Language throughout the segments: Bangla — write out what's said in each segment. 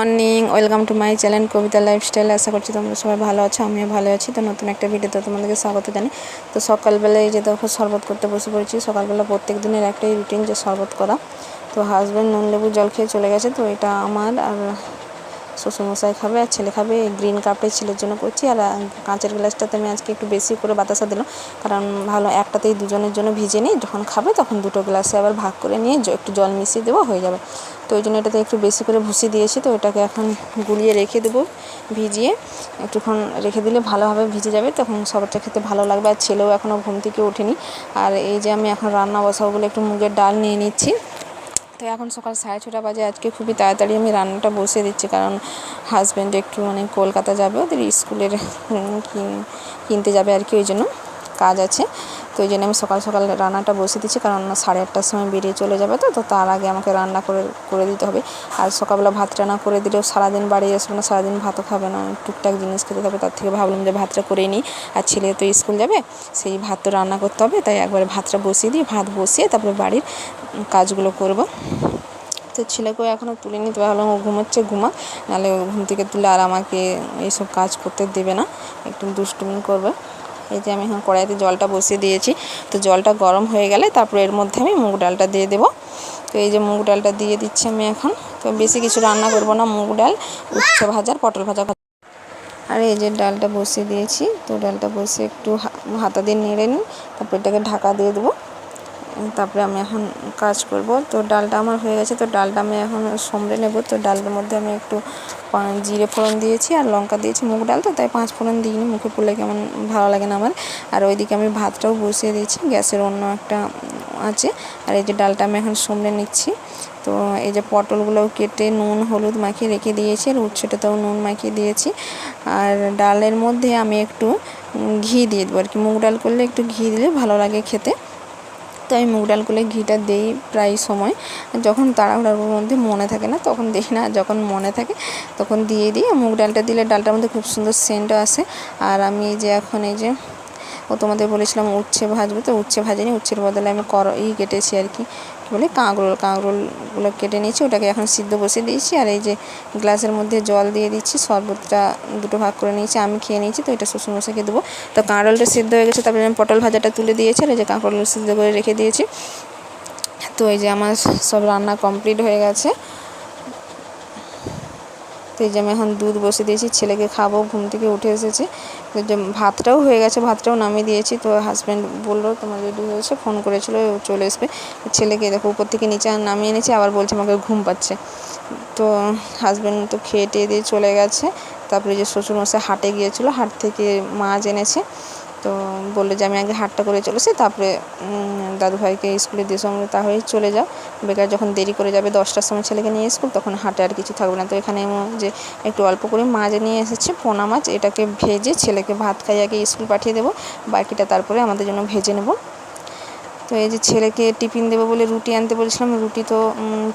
Morning, welcome to my channel Kavita lifestyle. আশা করছি তোমরা সবাই ভালো আছো, আমিও ভালো আছি। তো নতুন একটা ভিডিওতে তোমাদেরকে স্বাগত জানাই। তো সকালবেলায় এই যে দেখো শরবত করতে বসে পড়েছি। সকালবেলা প্রত্যেক দিনের একটাই রুটিন যে শরবত করা। তো হাজব্যান্ড নুন লেবু জল খেয়ে চলে গেছে, তো এটা আমার আর শ্বশুরমশাই খাবে আর ছেলে খাবে। গ্রিন কাপটাই ছেলের জন্য করছি, আর কাঁচের গ্লাসটাতে আমি আজকে একটু বেশি করে বাতাসা দিলাম, কারণ ভালো একটাতেই দুজনের জন্য ভিজে নিই, যখন খাবে তখন দুটো গ্লাসে আবার ভাগ করে নিয়ে একটু জল মিশিয়ে দেবো, হয়ে যাবে। তো ওই জন্য এটাতে একটু বেশি করে ভুষি দিয়েছি। তো এটাকে এখন গুলিয়ে রেখে দেবো, ভিজিয়ে একটুক্ষণ রেখে দিলে ভালোভাবে ভিজে যাবে, তখন সবারটা খেতে ভালো লাগবে। আর ছেলেও এখনও ঘুম থেকে ওঠেনি। আর এই যে আমি এখন রান্না বসাবো বলে একটু মুগের ডাল নিয়ে নিচ্ছি। তো এখন সকাল 6:30 বাজে। আজকে খুবই তাড়াতাড়ি আমি রান্নাটা বসিয়ে দিচ্ছি, কারণ হাজব্যান্ড একটু কলকাতা যাবে, ওদের স্কুলের কিনতে যাবে আর কি, ওই জন্য কাজ আছে। তো ওই জন্য আমি সকাল সকাল রান্নাটা বসিয়ে দিচ্ছি, কারণ 8:30টার সময় বেরিয়ে চলে যাবে। তো তার আগে আমাকে রান্না করে দিতে হবে। আর সকালবেলা ভাতটা না করে দিলেও সারাদিন বাড়ি আসবে না, সারাদিন ভাতও খাবে না, টুকটাক জিনিস খেতে হবে। তার থেকে ভাবলাম যে ভাতটা করেই নিই, আর ছেলে তো স্কুল যাবে, সেই ভাত তো রান্না করতে হবে, তাই একবারে ভাতটা বসিয়ে দিই। ভাত বসিয়ে তারপরে বাড়ির কাজগুলো করব। তো ছেলেকেও এখনও তুলিনি, তো ভাবলাম ও ঘুমোচ্ছে, নাহলে ঘুম থেকে তুলে আর আমাকে এইসব কাজ করতে দেবে না, একটু দুষ্টুমি করবে। এই যে আমি এখন কড়াইতে জলটা বসিয়ে দিয়েছি। তো জলটা গরম হয়ে গেলে তারপরে এর মধ্যে আমি মুগ ডালটা দিয়ে দেবো। তো এই যে মুগ ডালটা দিয়ে দিচ্ছি আমি এখন। তো বেশি কিছু রান্না করব না, মুগ ডাল, উচ্ছে ভাজা, পটল ভাজা। আর এই যে ডালটা বসিয়ে দিয়েছি। তো ডালটা বসে একটু হাতা দিয়ে নেড়ে নিই, তারপর এটাকে ঢাকা দিয়ে দেবো। তারপরে আমি এখন কাজ করব। তো ডালটা আমার হয়ে গেছে, তো ডালটা আমি এখন সমড়ে নেব। তো ডালের মধ্যে আমি একটু জিরে ফোড়ন দিয়েছি আর লঙ্কা দিয়েছি, মুগ ডাল তো তাই 5 ফোড়ন দিইনি, মুখে পড়লে কেমন ভালো লাগে না আমার। আর ওইদিকে আমি ভাতটাও বসিয়ে দিয়েছি, গ্যাসের অন্য একটা আছে। আর এই যে ডালটা আমি এখন সমড়ে নিচ্ছি। তো এই যে পটলগুলোও কেটে নুন হলুদ মাখিয়ে রেখে দিয়েছি, আর উচ্ছেটাতেও নুন মাখিয়ে দিয়েছি। আর ডালের মধ্যে আমি একটু ঘি দিয়ে দেবো আর কি, মুগ ডাল করলে একটু ঘি দিলে ভালো লাগে খেতে। তো আমি মুগ ডাল করলে ঘিটা দিই প্রায় সময়, যখন তাড়াহুড়োর মধ্যে মনে থাকে না তখন দিই না, যখন মনে থাকে তখন দিয়ে দিই। মুগ ডালটা দিলে ডালটার মধ্যে খুব সুন্দর সেন্টও আসে। আর আমি এই যে এখন এই যে তোমাদের বলেছিলাম উচ্ছে ভাজবো, তো উচ্ছে ভাজিনি, উচ্ছের বদলে আমি কেটেছি আর কি, কী বলে কাঁকরোলগুলো কেটে নিয়েছি, ওটাকে এখন সিদ্ধ বসিয়ে দিয়েছি। আর এই যে গ্লাসের মধ্যে জল দিয়ে দিচ্ছি, শরবতটা 2 ভাগ করে নিয়েছি, আমি খেয়ে নিয়েছি। তো এটা শ্বশুরমশাইকে দেবো। তো কাঁকরোলটা সিদ্ধ হয়ে গেছে, তারপরে আমি পটল ভাজাটা তুলে দিয়েছি, আর এই যে কাঁকরোল সিদ্ধ করে রেখে দিয়েছি। তো এই যে আমার সব রান্না কমপ্লিট হয়ে গেছে। তো এই যে আমি এখন দুধ বসিয়ে দিয়েছি, ছেলেকে খাবো, ঘুম থেকে উঠে এসেছে। তো যে ভাতটাও হয়ে গেছে, ভাতটাও নামিয়ে দিয়েছি। তো হাজব্যান্ড বললো তোমার রেডি হয়েছে, ফোন করেছিল, চলে আসবে। ছেলেকে দেখো উপর থেকে নিচে নামিয়ে এনেছি, আবার বলছে আমাকে ঘুম পাচ্ছে। তো হাজব্যান্ড তো খেয়ে টেয়ে দিয়ে চলে গেছে। তারপরে যে শ্বশুরমশাই হাটে গিয়েছিলো, হাট থেকে মাছ এনেছে। তো বললো যে আমি আগে হাটটা করে চলেছি, তারপরে দাদুভাইকে স্কুলে দিয়ে সঙ্গে তাহলেই চলে যাও, বেকার যখন দেরি করে যাবে 10টার সময় ছেলেকে নিয়ে স্কুল, তখন হাটে আর কিছু থাকবে না। তো এখানে যে একটু অল্প করে মাছ নিয়ে এসেছে, পোনা মাছ, এটাকে ভেজে ছেলেকে ভাত খাইয়ে আগে স্কুল পাঠিয়ে দেবো, বাকিটা তারপরে আমাদের জন্য ভেজে নেব। তো এই যে ছেলেকে টিফিন দেবো বলে রুটি আনতে বলেছিলাম, রুটি তো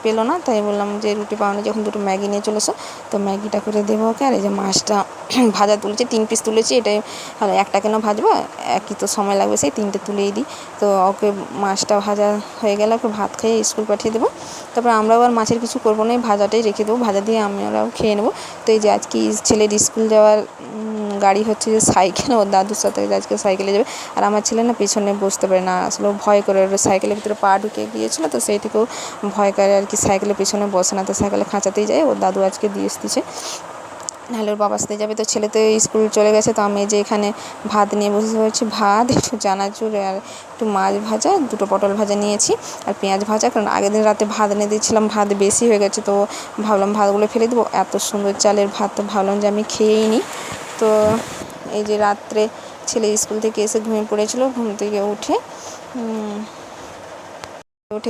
পেলো না, তাই বললাম যে রুটি পাওনি যখন 2টো ম্যাগি নিয়ে চলে এসো, তো ম্যাগিটা করে দেবো ওকে। আর এই যে মাছটা ভাজা তুলেছি, 3 পিস তুলেছি, এটাই ভালো, একটা কেন ভাজবো, একই তো সময় লাগবে, সেই 3টে তুলেই দিই। তো ওকে মাছটা ভাজা হয়ে গেলে ওকে ভাত খেয়ে স্কুল পাঠিয়ে দেবো। তারপর আমরাও আর মাছের কিছু করবো না, ভাজাটাই রেখে দেবো, ভাজা দিয়ে আমরাও খেয়ে নেবো। তো এই যে আজকে ছেলের স্কুল যাওয়ার গাড়ি হচ্ছে যে সাইকেল, ওর দাদুর সাথে আজকে সাইকেলে যাবে। আর আমার ছেলে না পেছনে বসতে পারে না, আসলে ভয় করে, ওর সাইকেলের ভিতরে পা ঢুকে গিয়েছিলো, তো সেই থেকেও ভয় করে আর কি, সাইকেলের পেছনে বসে না, তো সাইকেলে খাঁচাতেই যায়। ওর দাদু আজকে দিয়ে এসেছে, নাহলে ওর বাবার সাথে যাবে। তো ছেলে তো স্কুল চলে গেছে। তো আমি যে এখানে ভাত নিয়ে বসে পড়েছি, ভাত, একটু চানাচুর আর একটু মাছ ভাজা, 2টো পটল ভাজা নিয়েছি, আর পেঁয়াজ ভাজা, কারণ আগের দিন রাতে ভাত এনে দিয়েছিলাম, ভাত বেশি হয়ে গেছে, তো ভাবলাম ভাতগুলো ফেলে দেবো, এত সুন্দর চালের ভাত, তো ভাবলাম যে আমি খেয়েই নিই। তো এই যে রাত্রে ছেলে স্কুল থেকে এসে ঘুমিয়ে পড়েছিল, ঘুম থেকে উঠে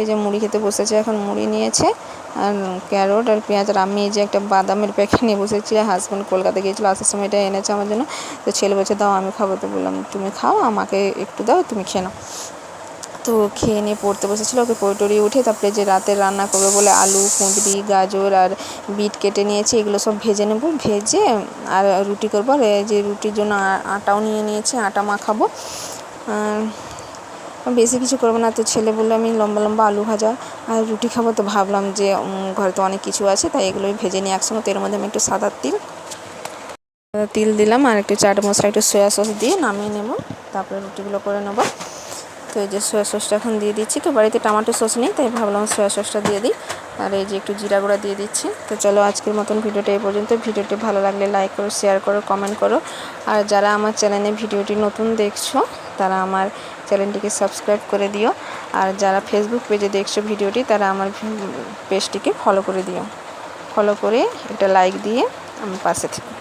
যে মুড়ি খেতে বসেছে, এখন মুড়ি নিয়েছে আর ক্যারট আর পেঁয়াজ। আর আমি এই যে একটা বাদামের প্যাকেট নিয়ে বসেছি, হাজব্যান্ড কলকাতা গিয়েছিলো, আসার সময় এটা এনেছে আমার জন্য। তো ছেলে বলছে দাও আমি খাবো, তো বললাম তুমি খাও, আমাকে একটু দাও, তুমি খেয়ে নাও। তো খেয়ে নিয়ে পড়তে বসেছিলো, ওকে পড়ে উঠে তারপরে যে রাতে রান্না করবে বলে আলু, কুঁদরি, গাজর আর বিট কেটে নিয়েছি, এগুলো সব ভেজে নেব, ভেজে আর রুটি করবো। আর যে রুটির জন্য আটাও নিয়ে নিয়েছি, আটা মাখাবো। বেশি কিছু করবো না। তো ছেলে বললো আমি লম্বা লম্বা আলু ভাজা আর রুটি খাবো, তো ভাবলাম যে ঘরে তো অনেক কিছু আছে, তাই এগুলোই ভেজে নিই একসঙ্গে। তো এর মধ্যে আমি একটু সাদা তিল দিলাম আর একটু চাট মশলা, একটু সয়া সস দিয়ে নামিয়ে নেব, তারপরে রুটিগুলো করে নেব। তো এই যে সয়া সসটা এখন দিয়ে দিচ্ছি। তো বাড়িতে টমেটো সস নেই, তাই ভাবলাম সয়া সসটা দিয়ে দিই। আর এই যে একটু জিরা গুঁড়া দিয়ে দিচ্ছি। তো চলো আজকের মতন ভিডিওটা এই পর্যন্ত। ভিডিওটি ভালো লাগলে লাইক করো, শেয়ার করো, কমেন্ট করো। আর যারা আমার চ্যানেলে ভিডিওটি নতুন দেখছো তারা আমার চ্যানেলটিকে সাবস্ক্রাইব করে দিও। আর যারা ফেসবুক পেজে দেখছো ভিডিওটি তারা আমার পেজটিকে ফলো করে দিও। ফলো করে একটা লাইক দিয়ে আমার পাশে থেকো।